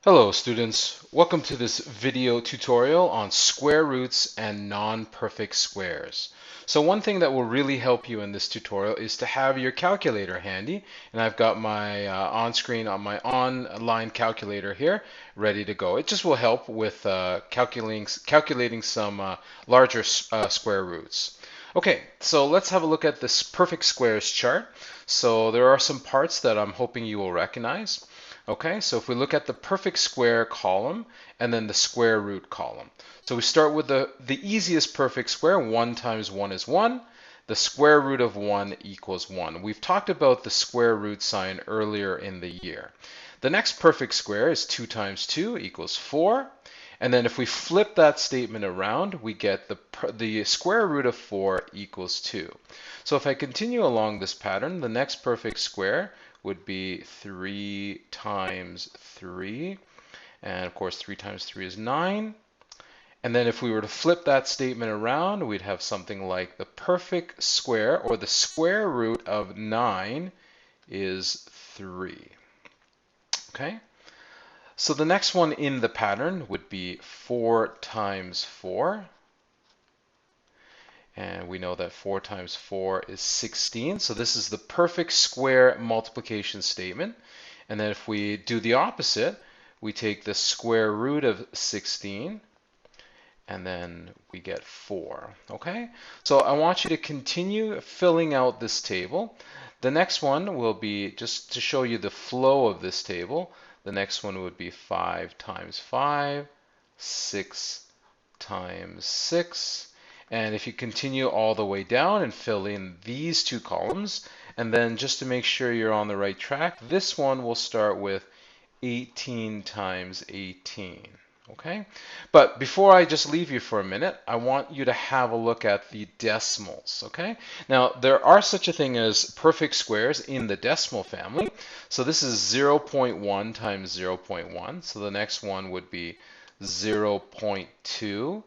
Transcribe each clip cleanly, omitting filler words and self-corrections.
Hello students, welcome to this video tutorial on square roots and non-perfect squares. So one thing that will really help you in this tutorial is to have your calculator handy, and I've got my my online calculator here ready to go. It just will help with calculating some larger square roots. Okay, so let's have a look at this perfect squares chart. So there are some parts that I'm hoping you will recognize. Okay, so if we look at the perfect square column and then the square root column. So we start with the easiest perfect square. 1 times 1 is 1. The square root of 1 equals 1. We've talked about the square root sign earlier in the year. The next perfect square is 2 times 2 equals 4. And then if we flip that statement around, we get the square root of 4 equals 2. So if I continue along this pattern, the next perfect square would be 3 times 3. And of course, 3 times 3 is 9. And then if we were to flip that statement around, we'd have something like the perfect square, or the square root of 9 is 3. Okay? So the next one in the pattern would be 4 times 4. And we know that 4 times 4 is 16. So this is the perfect square multiplication statement. And then if we do the opposite, we take the square root of 16 and then we get 4. Okay? So I want you to continue filling out this table. The next one will be, just to show you the flow of this table, the next one would be 5 times 5, 6 times 6. And if you continue all the way down and fill in these two columns, and then just to make sure you're on the right track, this one will start with 18 times 18. Okay? But before I just leave you for a minute, I want you to have a look at the decimals. Okay? Now, there are such a thing as perfect squares in the decimal family. So this is 0.1 times 0.1. So the next one would be 0.2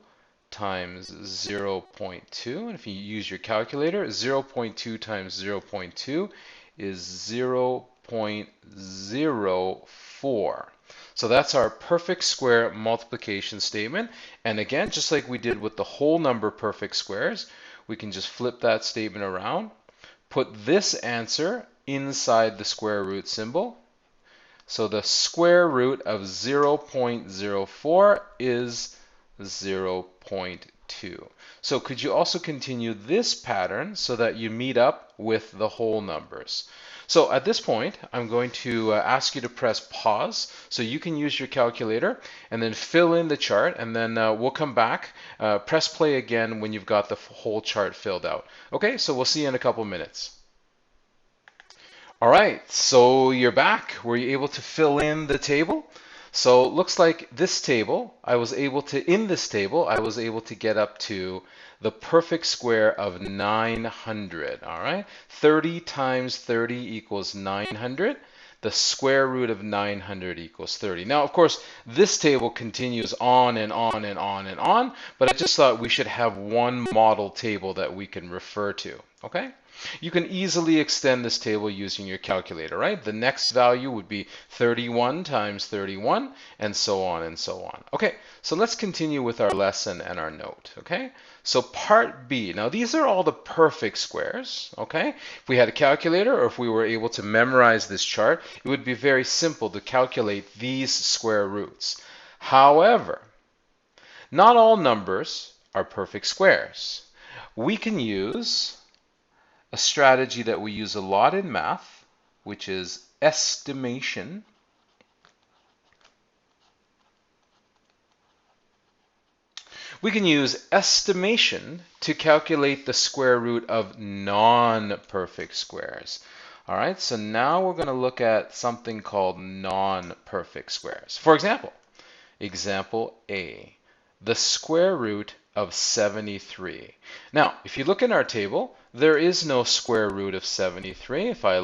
times 0.2. And if you use your calculator, 0.2 times 0.2 is 0.04. So that's our perfect square multiplication statement. And again, just like we did with the whole number perfect squares, we can just flip that statement around, put this answer inside the square root symbol. So the square root of 0.04 is 0.2. So could you also continue this pattern so that you meet up with the whole numbers? So at this point, I'm going to ask you to press pause so you can use your calculator and then fill in the chart, and then we'll come back, press play again when you've got the whole chart filled out. Okay, so we'll see you in a couple minutes. All right, so you're back. Were you able to fill in the table? So it looks like this table, in this table, I was able to get up to the perfect square of 900, all right? 30 times 30 equals 900. The square root of 900 equals 30. Now, of course, this table continues on and on and on and on, but I just thought we should have one model table that we can refer to, okay? You can easily extend this table using your calculator, right? The next value would be 31 times 31, and so on and so on. Okay, so let's continue with our lesson and our note, okay? So part B, now these are all the perfect squares, okay? If we had a calculator, or if we were able to memorize this chart, it would be very simple to calculate these square roots. However, not all numbers are perfect squares. We can use a strategy that we use a lot in math, which is estimation. We can use estimation to calculate the square root of non-perfect squares. All right, so now we're going to look at something called non-perfect squares. For example, example A, the square root of 73. Now, if you look in our table, there is no square root of 73. If I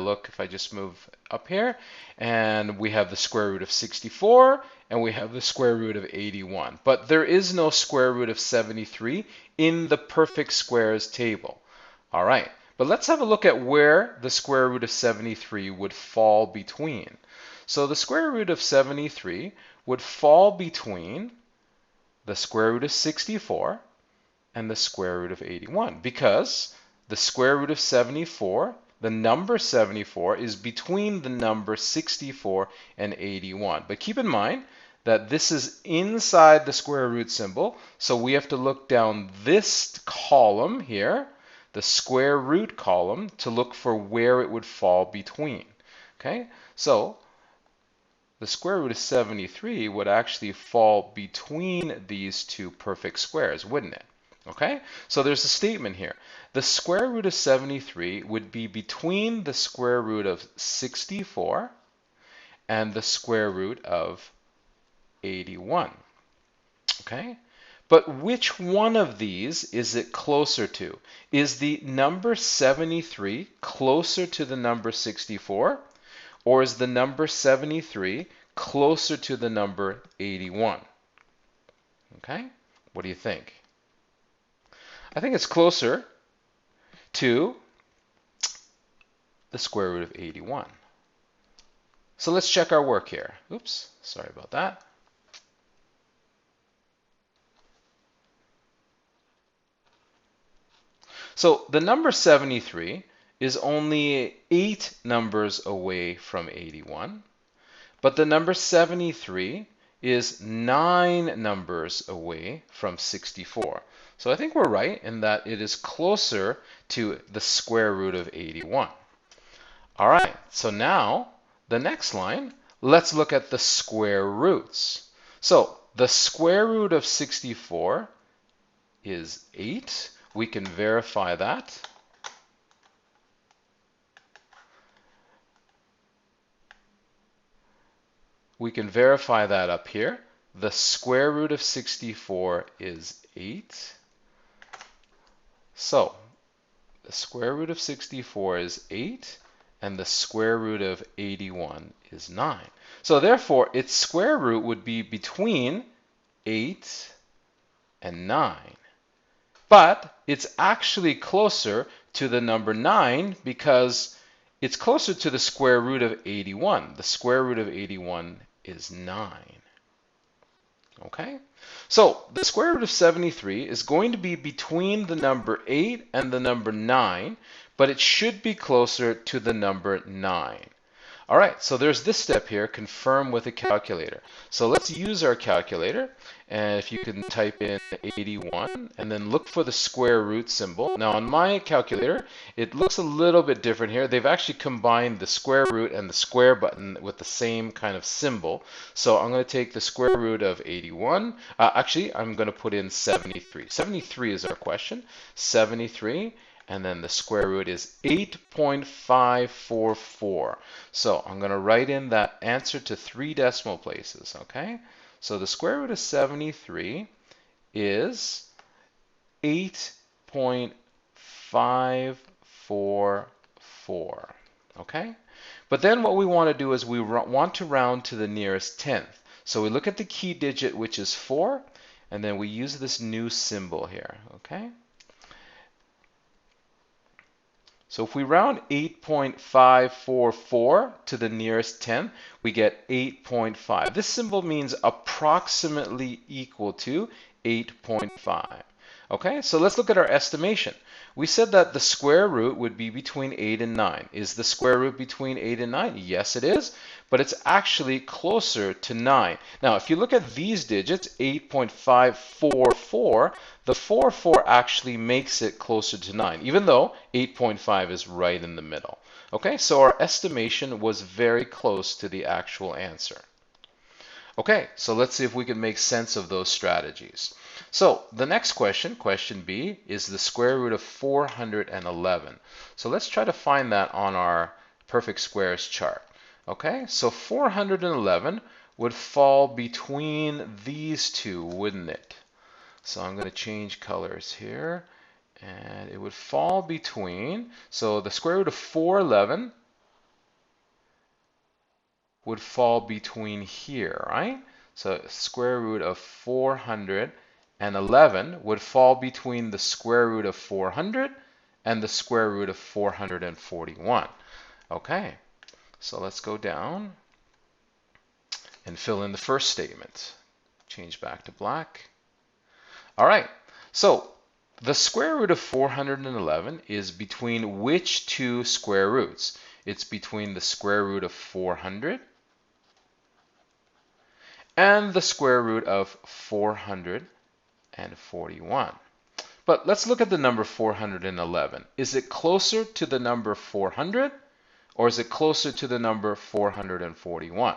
just move up here, and we have the square root of 64, and we have the square root of 81. But there is no square root of 73 in the perfect squares table. All right, but let's have a look at where the square root of 73 would fall between. So the square root of 73 would fall between the square root of 64 and the square root of 81, because the square root of 74, the number 74, is between the number 64 and 81. But keep in mind that this is inside the square root symbol, so we have to look down this column here, the square root column, to look for where it would fall between. Okay, so the square root of 73 would actually fall between these two perfect squares, wouldn't it? Okay, so there's a statement here. The square root of 73 would be between the square root of 64 and the square root of 81. Okay, but which one of these is it closer to? Is the number 73 closer to the number 64? Or is the number 73 closer to the number 81? Okay, what do you think? I think it's closer to the square root of 81. So let's check our work here. Oops, sorry about that. So the number 73 is only 8 numbers away from 81, but the number 73 is 9 numbers away from 64. So I think we're right in that it is closer to the square root of 81. All right, so now the next line, let's look at the square roots. So the square root of 64 is 8. We can verify that. We can verify that up here. The square root of 64 is 8. So the square root of 64 is 8, and the square root of 81 is 9. So therefore, its square root would be between 8 and 9. But it's actually closer to the number 9 because it's closer to the square root of 81. The square root of 81 is 9. Okay? So the square root of 73 is going to be between the number 8 and the number 9, but it should be closer to the number 9. All right, so there's this step here, confirm with a calculator. So let's use our calculator, and if you can type in 81 and then look for the square root symbol. Now on my calculator, it looks a little bit different here. They've actually combined the square root and the square button with the same kind of symbol. So I'm going to take the square root of 81. Actually, I'm going to put in 73. 73 is our question. 73. And then the square root is 8.544. So I'm going to write in that answer to 3 decimal places, okay? So the square root of 73 is 8.544, okay? But then what we want to do is we want to round to the nearest tenth. So we look at the key digit, which is 4, and then we use this new symbol here, okay? So if we round 8.544 to the nearest 10, we get 8.5. This symbol means approximately equal to 8.5. Okay, so let's look at our estimation. We said that the square root would be between 8 and 9. Is the square root between 8 and 9? Yes, it is, but it's actually closer to 9. Now, if you look at these digits, 8.544, the 4 actually makes it closer to 9, even though 8.5 is right in the middle. Okay, so our estimation was very close to the actual answer. Okay, so let's see if we can make sense of those strategies. So the next question, question B, is the square root of 411. So let's try to find that on our perfect squares chart. Okay, so 411 would fall between these two, wouldn't it? So I'm going to change colors here, and it would fall between, so the square root of 411 would fall between here, right? So square root of 411 would fall between the square root of 400 and the square root of 441. Okay, so let's go down. and fill in the first statement. Change back to black. All right, so the square root of 411 is between which two square roots? It's between the square root of 400 and the square root of 441. But let's look at the number 411. Is it closer to the number 400 or is it closer to the number 441?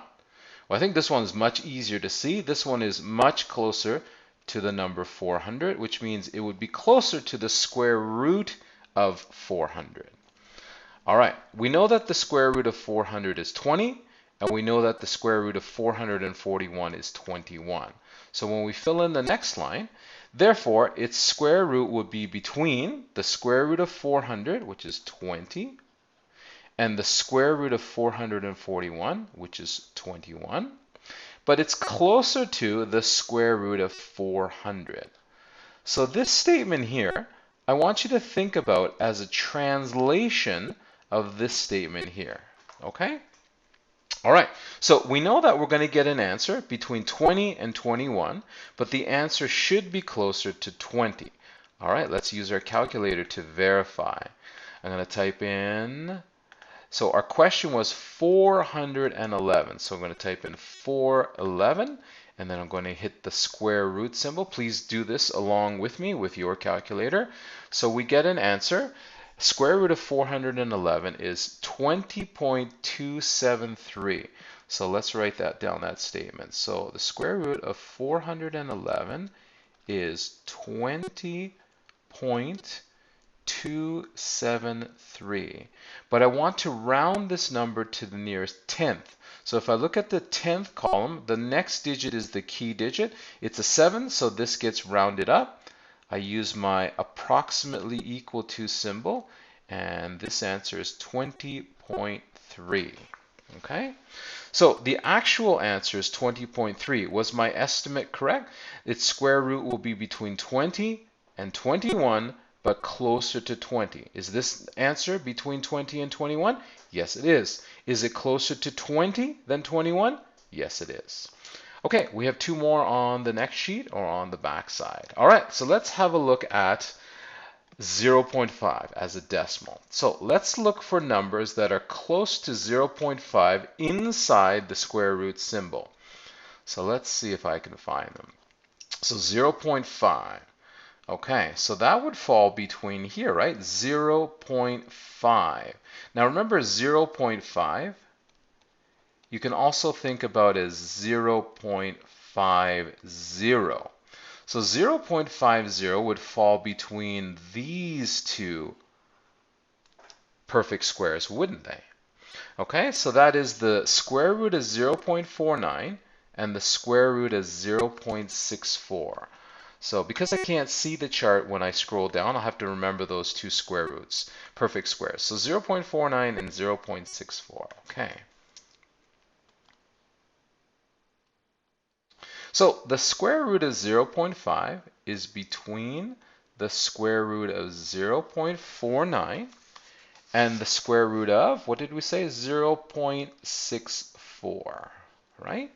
Well, I think this one is much easier to see. This one is much closer to the number 400, which means it would be closer to the square root of 400. All right, we know that the square root of 400 is 20, and we know that the square root of 441 is 21. So when we fill in the next line, therefore, its square root would be between the square root of 400, which is 20, and the square root of 441, which is 21. But it's closer to the square root of 400. So this statement here, I want you to think about as a translation of this statement here, okay? All right, so we know that we're going to get an answer between 20 and 21, but the answer should be closer to 20. All right, let's use our calculator to verify. I'm going to type in, so our question was 411, so I'm going to type in 411, and then I'm going to hit the square root symbol. Please do this along with me with your calculator. So we get an answer. Square root of 411 is 20.273. So let's write that down, that statement. So the square root of 411 is 20.273. But I want to round this number to the nearest tenth. So if I look at the 10th column, the next digit is the key digit. It's a 7, so this gets rounded up. I use my approximately equal to symbol, and this answer is 20.3. Okay? So the actual answer is 20.3. Was my estimate correct? Its square root will be between 20 and 21, but closer to 20. Is this answer between 20 and 21? Yes, it is. Is it closer to 20 than 21? Yes, it is. Okay, we have two more on the next sheet or on the back side. All right, so let's have a look at 0.5 as a decimal. So let's look for numbers that are close to 0.5 inside the square root symbol. So let's see if I can find them. So 0.5. Okay, so that would fall between here, right? 0.5. Now remember 0.5, you can also think about as 0.50. So 0.50 would fall between these two perfect squares, wouldn't they? Okay, so that is the square root of 0.49 and the square root of 0.64. So because I can't see the chart when I scroll down, I'll have to remember those two square roots, perfect squares. So 0.49 and 0.64, okay. So the square root of 0.5 is between the square root of 0.49 and the square root of, what did we say, 0.64, right?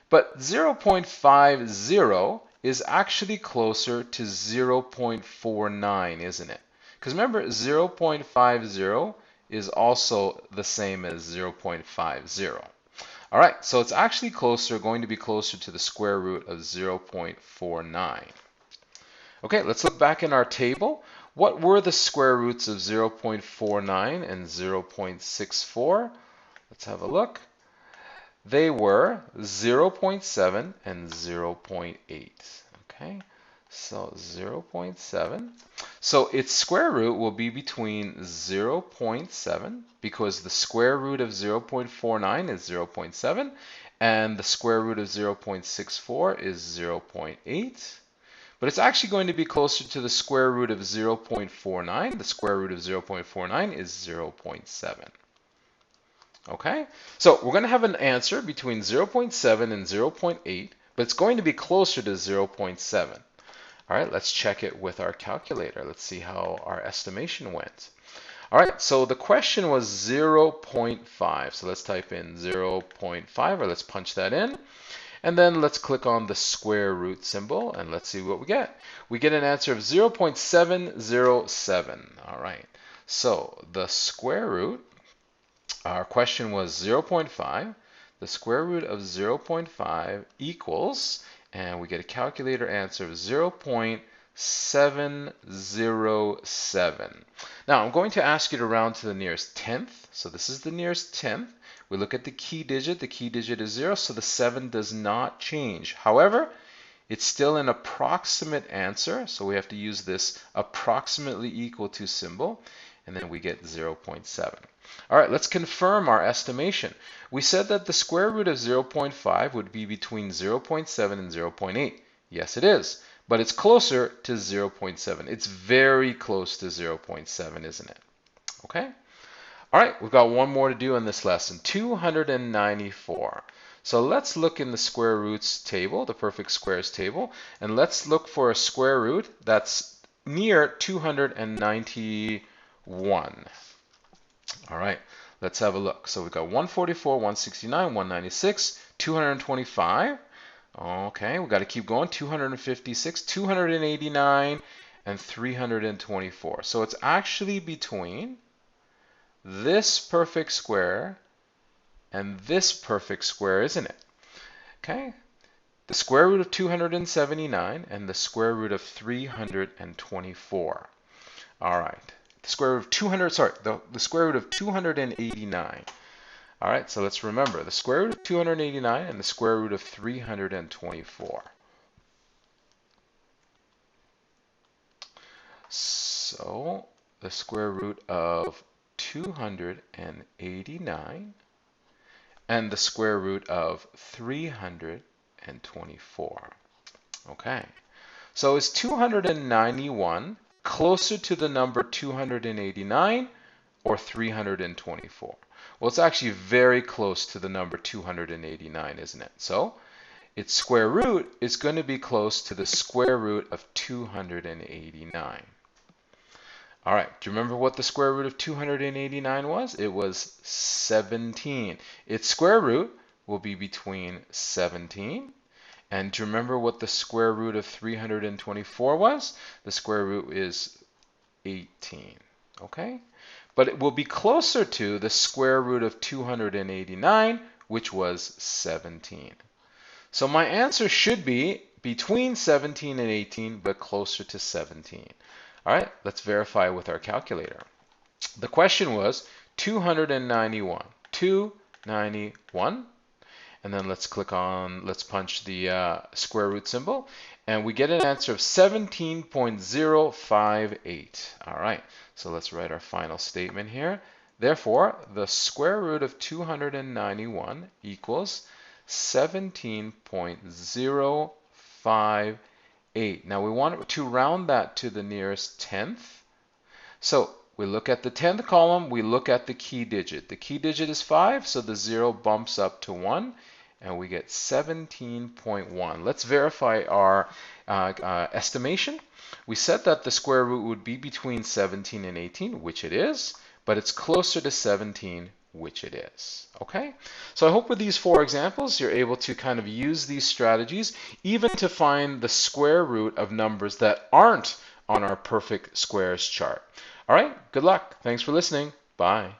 But 0.50 is actually closer to 0.49, isn't it? Because remember, 0.50 is also the same as 0.50. All right, so it's actually going to be closer to the square root of 0.49. Okay, let's look back in our table. What were the square roots of 0.49 and 0.64? Let's have a look. They were 0.7 and 0.8. Okay, so 0.7. So its square root will be between 0.7, because the square root of 0.49 is 0.7, and the square root of 0.64 is 0.8. But it's actually going to be closer to the square root of 0.49. The square root of 0.49 is 0.7. Okay, so we're going to have an answer between 0.7 and 0.8, but it's going to be closer to 0.7. All right, let's check it with our calculator. Let's see how our estimation went. All right, so the question was 0.5. So let's type in 0.5, or let's punch that in. And then let's click on the square root symbol, and let's see what we get. We get an answer of 0.707. All right, so the square root, our question was 0.5. The square root of 0.5 equals, and we get a calculator answer of 0.707. Now I'm going to ask you to round to the nearest tenth. So this is the nearest tenth. We look at the key digit. The key digit is 0, so the 7 does not change. However, it's still an approximate answer, so we have to use this approximately equal to symbol, and then we get 0.7. All right, let's confirm our estimation. We said that the square root of 0.5 would be between 0.7 and 0.8. Yes, it is, but it's closer to 0.7. It's very close to 0.7, isn't it? Okay. All right, we've got one more to do in this lesson, 294. So let's look in the square roots table, the perfect squares table, and let's look for a square root that's near 291. All right, let's have a look. So we've got 144, 169, 196, 225. Okay, we've got to keep going, 256, 289, and 324. So it's actually between this perfect square and this perfect square, isn't it? Okay, the square root of 279 and the square root of 324. All right, the square root of 200, sorry, the square root of 289. All right, so let's remember the square root of 289 and the square root of 324. So the square root of 289 and the square root of 324. Okay, so is 291 closer to the number 289 or 324? Well, it's actually very close to the number 289, isn't it? So its square root is going to be close to the square root of 289. All right, do you remember what the square root of 289 was? It was 17. Its square root will be between 17. And do you remember what the square root of 324 was? The square root is 18. Okay? But it will be closer to the square root of 289, which was 17. So my answer should be between 17 and 18, but closer to 17. All right, let's verify with our calculator. The question was 291. 291. And then let's punch the square root symbol, and we get an answer of 17.058. All right, so let's write our final statement here. Therefore, the square root of 291 equals 17.058. Now we want to round that to the nearest tenth. So we look at the 10th column, we look at the key digit. The key digit is 5, so the 0 bumps up to 1, and we get 17.1. Let's verify our estimation. We said that the square root would be between 17 and 18, which it is, but it's closer to 17, which it is. Okay? So I hope with these 4 examples, you're able to kind of use these strategies even to find the square root of numbers that aren't on our perfect squares chart. All right, good luck. Thanks for listening. Bye.